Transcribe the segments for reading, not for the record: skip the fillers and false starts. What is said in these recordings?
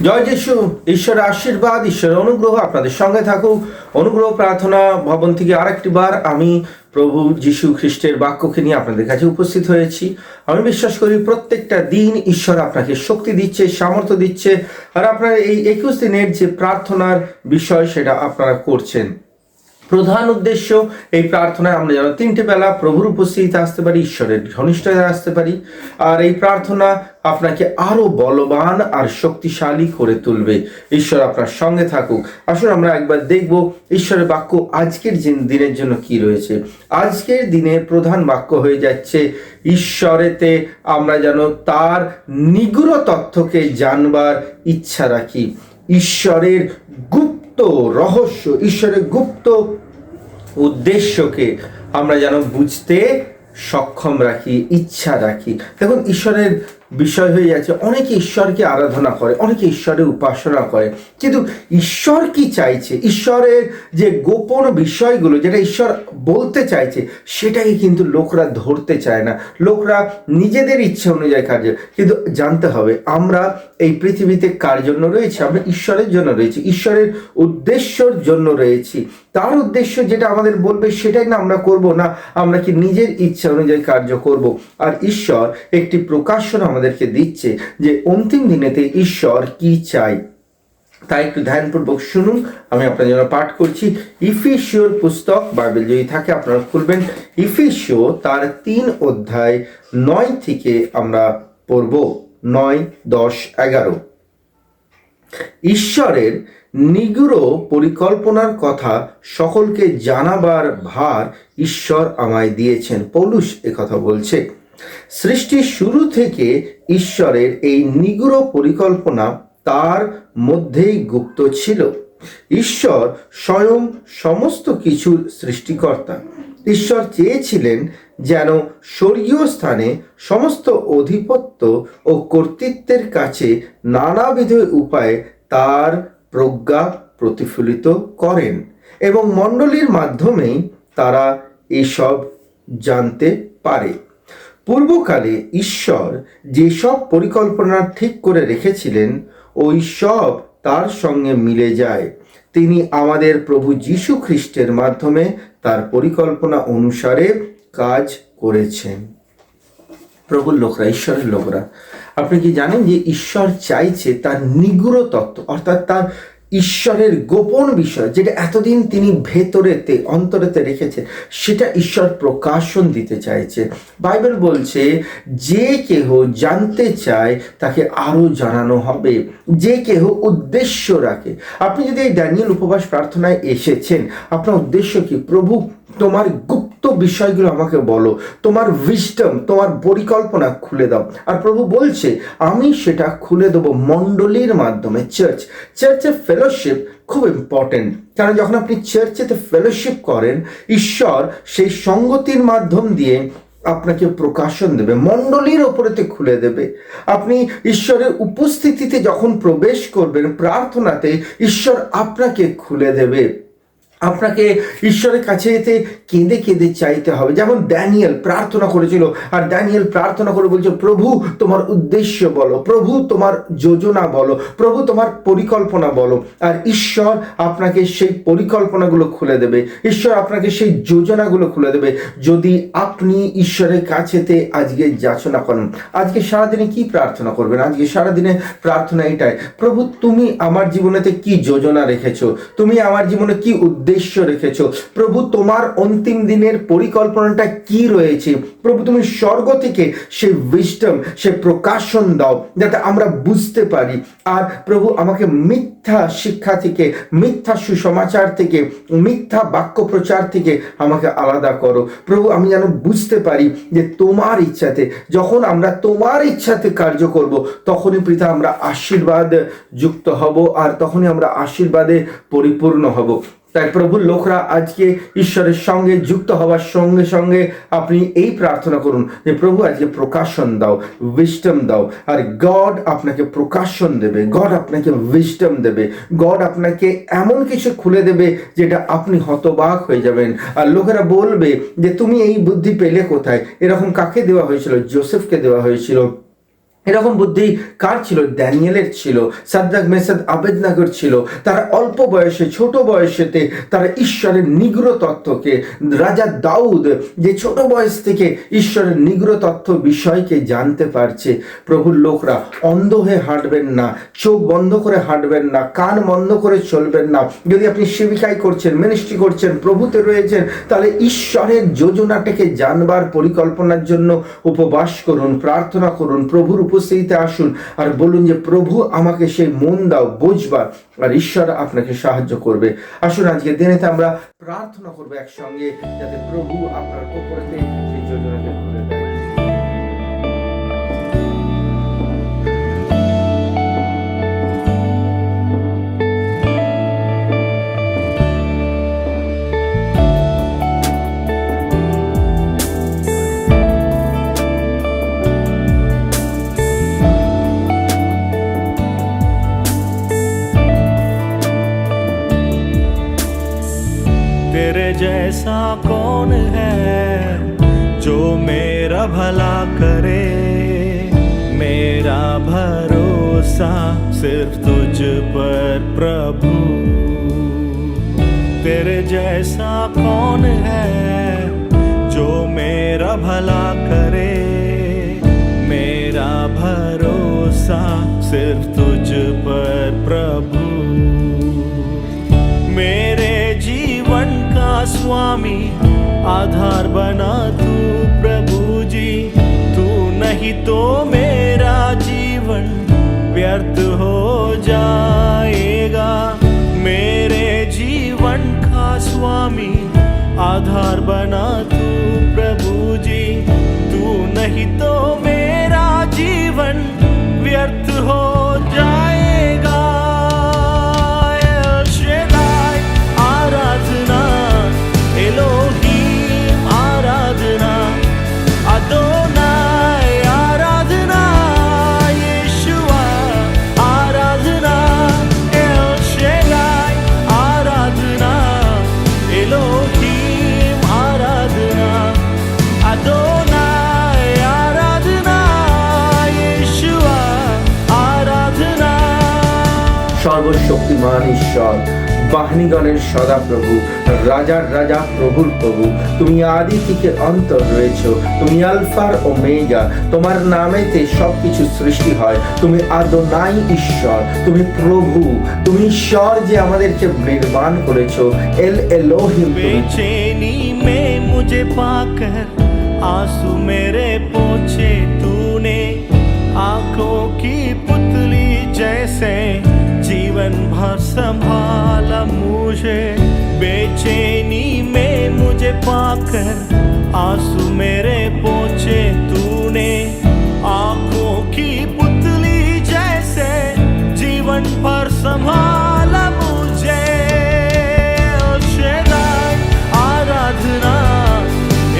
জয় যিশু। ঈশ্বরের আশীর্বাদ, ঈশ্বরের অনুগ্রহ আপনাদের সঙ্গে থাকুক। অনুগ্রহ প্রার্থনা ভবন থেকে আরেকটি বার আমি প্রভু যিশু খ্রিস্টের বাক্যকে নিয়ে আপনাদের কাছে উপস্থিত হয়েছি। আমি বিশ্বাস করি প্রত্যেকটা দিন ঈশ্বর আপনাকে শক্তি দিচ্ছে, সামর্থ্য দিচ্ছে, আর আপনারা এই 21 দিনের যে প্রার্থনার বিষয় সেটা আপনারা করছেন। প্রধান উদ্দেশ্য এই প্রার্থনায় আমরা যেন 3টে বেলা প্রভুর উপস্থিতিতে আসতে পারি, ঈশ্বরের ঘনিষ্ঠতায় আসতে পারি, আর এই প্রার্থনা আপনাকে আরো বলবান আর শক্তিশালী করে তুলবে। ঈশ্বর আপনার সঙ্গে থাকুক। আসলে আমরা একবার দেখব ঈশ্বরের বাক্য আজকের দিনের জন্য কি রয়েছে। আজকের দিনের প্রধান বাক্য হয়ে যাচ্ছে ঈশ্বরেতে আমরা যেন তার নিগূঢ় তথ্যকে জানবার ইচ্ছা রাখি। ঈশ্বরের গুপ্ত রহস্য, ঈশ্বরের গুপ্ত উদ্দেশ্যকে আমরা যেন বুঝতে সক্ষম রাখি, ইচ্ছা রাখি। দেখুন, ঈশ্বরের বিষয় হয়ে যাচ্ছে অনেকে ঈশ্বরকে আরাধনা করে, অনেকে ঈশ্বরের উপাসনা করে, কিন্তু ঈশ্বর কি চাইছে, ঈশ্বরের যে গোপন বিষয়গুলো যেটা ঈশ্বর বলতে চাইছে সেটাই কিন্তু লোকরা ধরতে চায় না। লোকরা নিজেদের ইচ্ছে অনুযায়ী কাজ, কিন্তু জানতে হবে আমরা এই পৃথিবীতে কার জন্য রয়েছি? আমরা ঈশ্বরের জন্য রয়েছি, ঈশ্বরের উদ্দেশ্যর জন্য রয়েছি। তার উদ্দেশ্য যেটা আমাদের বলবে সেটাই না আমরা করব, না আমরা কি নিজের ইচ্ছা অনুযায়ী কার্য করব? আর ঈশ্বর একটি প্রকাশন আমাদেরকে দিচ্ছে যে অন্তিম দিনেতে ঈশ্বর কি চাই। তাই একটু ধ্যানপূর্বক শুনুন। আমি আপনার জন্য পাঠ করছি ইফিসীয়র পুস্তক, বাইবেল যদি থাকে আপনারা খুলবেন। ইফিসীয় তার 3 অধ্যায় 9 থেকে আমরা পড়ব, 9, 10, 11। ঈশ্বরের নিগূঢ় পরিকল্পনার কথা সকলকে জানাবার ভার ঈশ্বর আমায় দিয়েছেন। পৌলুস কথা বলছে। সৃষ্টির শুরু থেকে ঈশ্বরের এই নিগূঢ় পরিকল্পনা তার মধ্যেই গুপ্ত ছিল। ঈশ্বর স্বয়ং সমস্ত কিছুর সৃষ্টিকর্তা। ঈশ্বর চেয়েছিলেন যেন স্বর্গীয় স্থানে সমস্ত অধিপত্য ও কর্তৃত্বের কাছে নানাবিধ উপায়ে তার প্রজ্ঞা প্রতিফলিত করেন এবং মণ্ডলীর মাধ্যমেই তারা এসব জানতে পারে। পূর্বকালে ঈশ্বর যেসব পরিকল্পনা ঠিক করে রেখেছিলেন ওই সব তার সঙ্গে মিলে যায়। তিনি আমাদের প্রভু যীশু খ্রিস্টের মাধ্যমে তার পরিকল্পনা অনুসারে কাজ করেছেন। প্রভুর লোকরা, ঈশ্বরের লোকরা, আপনি কি জানেন যে ঈশ্বর চাইছে তার নিগূঢ় তত্ত্ব, অর্থাৎ তার ঈশ্বরের গোপন বিষয় যেটা এতদিন তিনি ভেতরেতে অন্তরেতে রেখেছেন সেটা ঈশ্বর প্রকাশন দিতে চাইছে। বাইবেল বলছে যে কেহ জানতে চায় তাকে আরো জানানো হবে, যে কেহ উদ্দেশ্য রাখে। আপনি যদি এই ড্যানিয়েল উপবাস প্রার্থনায় এসেছেন, আপনার উদ্দেশ্য কি? প্রভু তোমার গুপ্ত বিষয়গুলো আমাকে বলো, তোমার উইজডম, তোমার পরিকল্পনা খুলে দাও। আর প্রভু বলছে আমি সেটা খুলে দেবো মণ্ডলীর মাধ্যমে। চার্চের ফেলোশিপ খুব ইম্পর্টেন্ট, কারণ যখন আপনি চার্চেতে ফেলোশিপ করেন ঈশ্বর সেই সঙ্গতির মাধ্যম দিয়ে আপনাকে প্রকাশন দেবে, মণ্ডলীর ওপরেতে খুলে দেবে। আপনি ঈশ্বরের উপস্থিতিতে যখন প্রবেশ করবেন প্রার্থনাতে, ঈশ্বর আপনাকে খুলে দেবে। আপনাকে ঈশ্বরের কাছে এতে কেঁদে কেঁদে চাইতে হবে। যেমন ড্যানিয়েল প্রার্থনা করেছিল, আর ড্যানিয়েল প্রার্থনা করে বলছে প্রভু তোমার উদ্দেশ্য বলো, প্রভু তোমার যোজনা বলো, প্রভু তোমার পরিকল্পনা বলো। আর ঈশ্বর আপনাকে সেই পরিকল্পনাগুলো খুলে দেবে, ঈশ্বর আপনাকে সেই যোজনাগুলো খুলে দেবে যদি আপনি ঈশ্বরের কাছেতে আজকে যাচনা করেন। আজকে সারাদিনে কি প্রার্থনা করবেন? আজকে সারাদিনে প্রার্থনা এটাই, প্রভু তুমি আমার জীবনেতে কি যোজনা রেখেছো, তুমি আমার জীবনে কি উদ্দেশ্য রেখেছো, প্রভু তোমার অন্তিম দিনের পরিকল্পনাটা কি রয়েছে। প্রভু তুমি স্বর্গ থেকে সে উইজডম, সে প্রকাশন দাও যাতে আমরা বুঝতে পারি। আর প্রভু আমাকে মিথ্যা শিক্ষা থেকে, মিথ্যা সুসমাচার থেকে, মিথ্যা বাক্য প্রচার থেকে আমাকে আলাদা করো। প্রভু আমি যেন বুঝতে পারি যে তোমার ইচ্ছাতে, যখন আমরা তোমার ইচ্ছাতে কার্য করব তখনই পিতা আমরা আশীর্বাদ যুক্ত হব, আর তখনই আমরা আশীর্বাদে পরিপূর্ণ হব। তাই প্রভুর লোকরা আজকে ঈশ্বরের সঙ্গে যুক্ত হওয়ার সঙ্গে সঙ্গে আপনি এই প্রার্থনা করুন যে প্রভু আজকে প্রকাশন দাও, উইজডম দাও। আর গড আপনাকে প্রকাশন দেবে, গড আপনাকে উইজডম দেবে, গড আপনাকে এমন কিছু খুলে দেবে যেটা আপনি হতবাক হয়ে যাবেন। আর লোকেরা বলবে যে তুমি এই বুদ্ধি পেলে কোথায়? এরকম কাকে দেওয়া হয়েছিল? যোসেফকে দেওয়া হয়েছিল। এরকম বুদ্ধি কার ছিল? ড্যানিয়েলের ছিল, সাদ্রাক মেসাক আবেদনাগোর ছিল। তারা অল্প বয়সে, ছোট বয়সেতে তারা ঈশ্বরের নিগূঢ় তত্ত্বকে, রাজা দাউদ যে ছোট বয়স থেকে ঈশ্বরের নিগূঢ় তত্ত্ব বিষয়কে জানতে পারছে। প্রভুর লোকরা অন্ধ হয়ে হাঁটবেন না, চোখ বন্ধ করে হাঁটবেন না, কান বন্ধ করে চলবেন না। যদি আপনি সেবিকাই করছেন, মিনিস্ট্রি করছেন, প্রভুতে রয়েছেন, তাহলে ঈশ্বরের যোজনাটাকে জানবার পরিকল্পনার জন্য উপবাস করুন, প্রার্থনা করুন, প্রভুর উপস্থিতিতে আসুন আর বলুন যে প্রভু আমাকে সেই মন দাও বুঝবার, আর ঈশ্বর আপনাকে সাহায্য করবে। আসুন আজকে দিনেতে আমরা প্রার্থনা করবো একসঙ্গে, যাতে প্রভু আপনার উপরেতে সেই যোজনাকে খুলে দেয়। तेरे जैसा कौन है जो मेरा भला करे, मेरा भरोसा सिर्फ तुझ पर प्रभु। तेरे जैसा कौन है जो मेरा भला करे, मेरा भरोसा सिर्फ तुझ पर प्रभु। मेरे जीवन का स्वामी आधार बना तू प्रभु जी, तू नहीं तो मेरा जीवन व्यर्थ हो जाएगा। मेरे जीवन का स्वामी आधार बना तू प्रभु जी, तू नहीं तो मेरा जीवन व्यर्थ हो जाएगा। आराधना एलोहीम, आराधना अदोनाय, आराधना यीशुआ, आराधना एल शेदाई, आराधना एलोहीम, आराधना अदोनाय, आराधना यीशुआ, आराधना। সর্বশক্তিমান ঈশ্বর, বাহিনীগণের সদা প্রভু, রাজার রাজা, প্রভুর প্রভু, তুমি আদি থেকে অন্তর রয়েছো, তুমি আলফার ওমেগা, তোমার নামেতে সবকিছু সৃষ্টি হয়। তুমি আদোনাই ঈশ্বর, তুমি প্রভু, তুমি ঈশ্বর যে আমাদেরকে নির্মাণ করেছো। এল এলোহিম। बेचैनी में मुझे पाकर आंसू मेरे पोंछे तूने, आंखों की पुतली जैसे जीवन भर संभाला मुझे। बेचैनी में मुझे पाकर आंसू मेरे पोंछे तूने, आंखों की पुतली जैसे जीवन भर संभाला मुझे। शेदाई, आराधना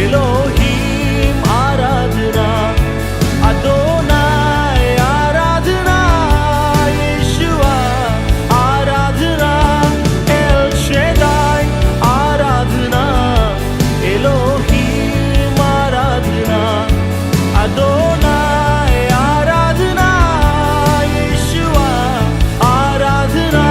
एलोहीम, आराधना अदोनाय, आराधना यीशुआ, आराधना एल शेदाई, आराधना एलोहीम, आराधना अदोनाय, आराधना यीशुआ, आराधना।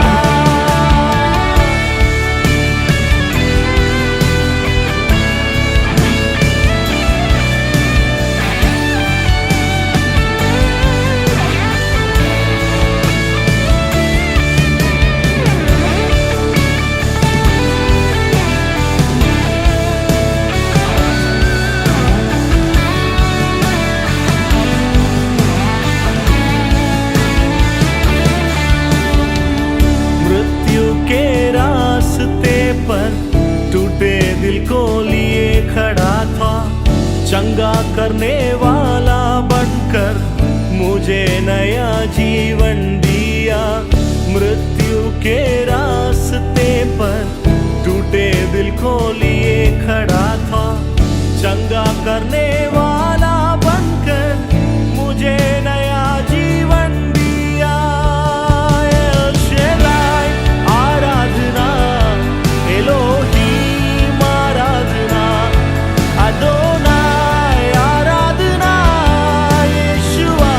मृत्यु के रास्ते पर टूटे दिल को लिए खड़ा था, चंगा करने वाला बनकर मुझे नया जीवन दिया। मृत्यु के रास्ते पर टूटे दिल को लिए खड़ा था, चंगा करने वाला बनकर मुझे नया जीवन दिया। एल शेदाई, आराधना एलोहीम, आराधना अदोनाय, आराधना यीशुआ,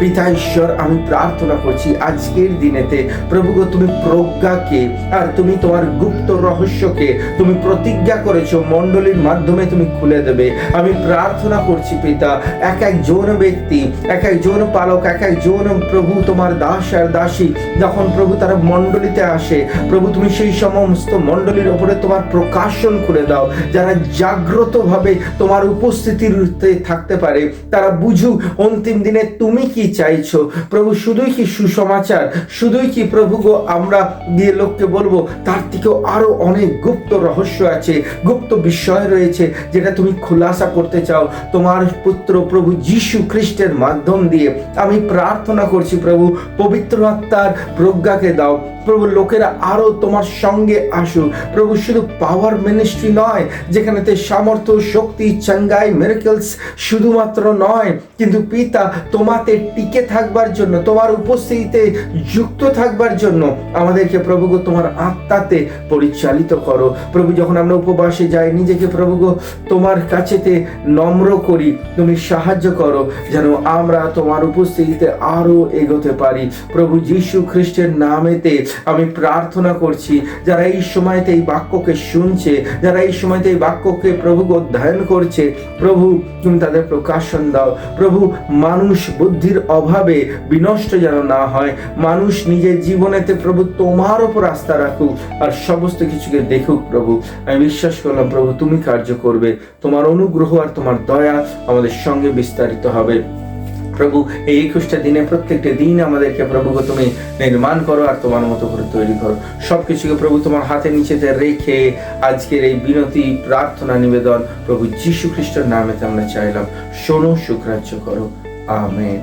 পিতা ঈশ্বর, আমি প্রার্থনা করছি আজকের দিনেতে প্রভু গো, তুমি প্রজ্ঞাকে আর তুমি তোমার গুপ্ত রহস্যকে তুমি প্রতিজ্ঞা করেছো মণ্ডলীর মাধ্যমে তুমি খুলে দেবে। আমি প্রার্থনা করছি পিতা, এক একজন ব্যক্তি, এক একজন পালক, এক একজন প্রভু তোমার দাস আর দাসী যখন প্রভু তারা মণ্ডলীতে আসে, প্রভু তুমি সেই সমস্ত মণ্ডলীর ওপরে তোমার প্রকাশন করে দাও, যারা জাগ্রত ভাবে তোমার উপস্থিতিতে থাকতে পারে, তারা বুঝুক অন্তিম দিনে তুমি কি চাইছো। প্রভু শুধুই কি সুসমাচার, শুধুই কি প্রভু গো আমরা দিয়ে লোককে বলবো, তার থেকেও আরো অনেক গুপ্ত রহস্য আছে, গুপ্ত বিষয় রয়েছে যেটা তুমি খুলাসা করতে চাও তোমার পুত্র প্রভু যীশু খ্রিস্টের মাধ্যম দিয়ে। আমি প্রার্থনা করছি প্রভু, পবিত্র আত্মার প্রজ্ঞাকে দাও প্রভু, লোকেরা আরো তোমার সঙ্গে আসুক প্রভু। শুধু পাওয়ার মিনিস্ট্রি নয়, যেখানেতে সামর্থ্য, শক্তি, চাঙ্গাই, মিরাকলস শুধুমাত্র নয়, কিন্তু পিতা তোমাতে টিকে থাকবার জন্য, তোমার উপস্থিতিতে যুক্ত থাকবার জন্য আমাদেরকে প্রভু গো তোমার আত্মাতে পরিচালিত করো প্রভু। যখন আমরা উপবাসে যাই, নিজেকে প্রভু গো তোমার কাছেতে নম্র করি, তুমি সাহায্য করো যেন আমরা তোমার উপস্থিতিতে আরো এগোতে পারি প্রভু। যীশু খ্রিস্টের নামেতে আমি প্রার্থনা করছি, যারা এই সময়তে এই বাক্যকে শুনছে, যারা এই সময়তে এই বাক্যকে প্রভু অধ্যয়ন করছে, প্রভু তুমি তাদের প্রকাশন দাও প্রভু। মানুষ বুদ্ধির অভাবে বিনষ্ট যেন না হয়, মানুষ নিজের জীবনেতে প্রভু তোমার উপর আস্থা রাখুক আর সমস্ত কিছুকে দেখুক প্রভু। আমি বিশ্বাস করলাম প্রভু তুমি কার্য করবে, তোমার অনুগ্রহ আর তোমার দয়া আমাদের সঙ্গে বিস্তারিত হবে প্রভু। এই 21টা দিনে প্রত্যেকটা দিন আমাদেরকে প্রভু তুমি নির্মাণ করো আর তোমার মতো করে তৈরি করো। সবকিছুকে প্রভু তোমার হাতে নিচেতে রেখে আজকের এই বিনতি, প্রার্থনা, নিবেদন প্রভু যীশু খ্রিস্টের নামেতে আমরা চাইলাম, শোনো, সুগ্রাহ্য করো, আমেন।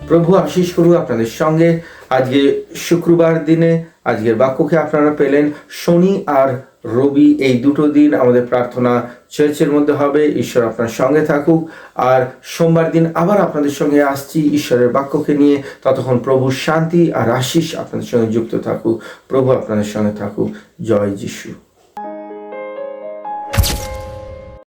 প্রভু আশীষ করুক আপনাদের সঙ্গে। আজকে শুক্রবার দিনে আজকের বাক্যকে আপনারা পেলেন। শনি আর রবি এই দুটো দিন আমাদের প্রার্থনা চার্চের মধ্যে হবে। ঈশ্বর আপনার সঙ্গে থাকুক। আর সোমবার দিন আবার আপনাদের সঙ্গে আসছি ঈশ্বরের বাক্যকে নিয়ে। ততক্ষণ প্রভুর শান্তি আর আশীষ আপনাদের সঙ্গে যুক্ত থাকুক। প্রভু আপনাদের সঙ্গে থাকুক। জয় যিশু।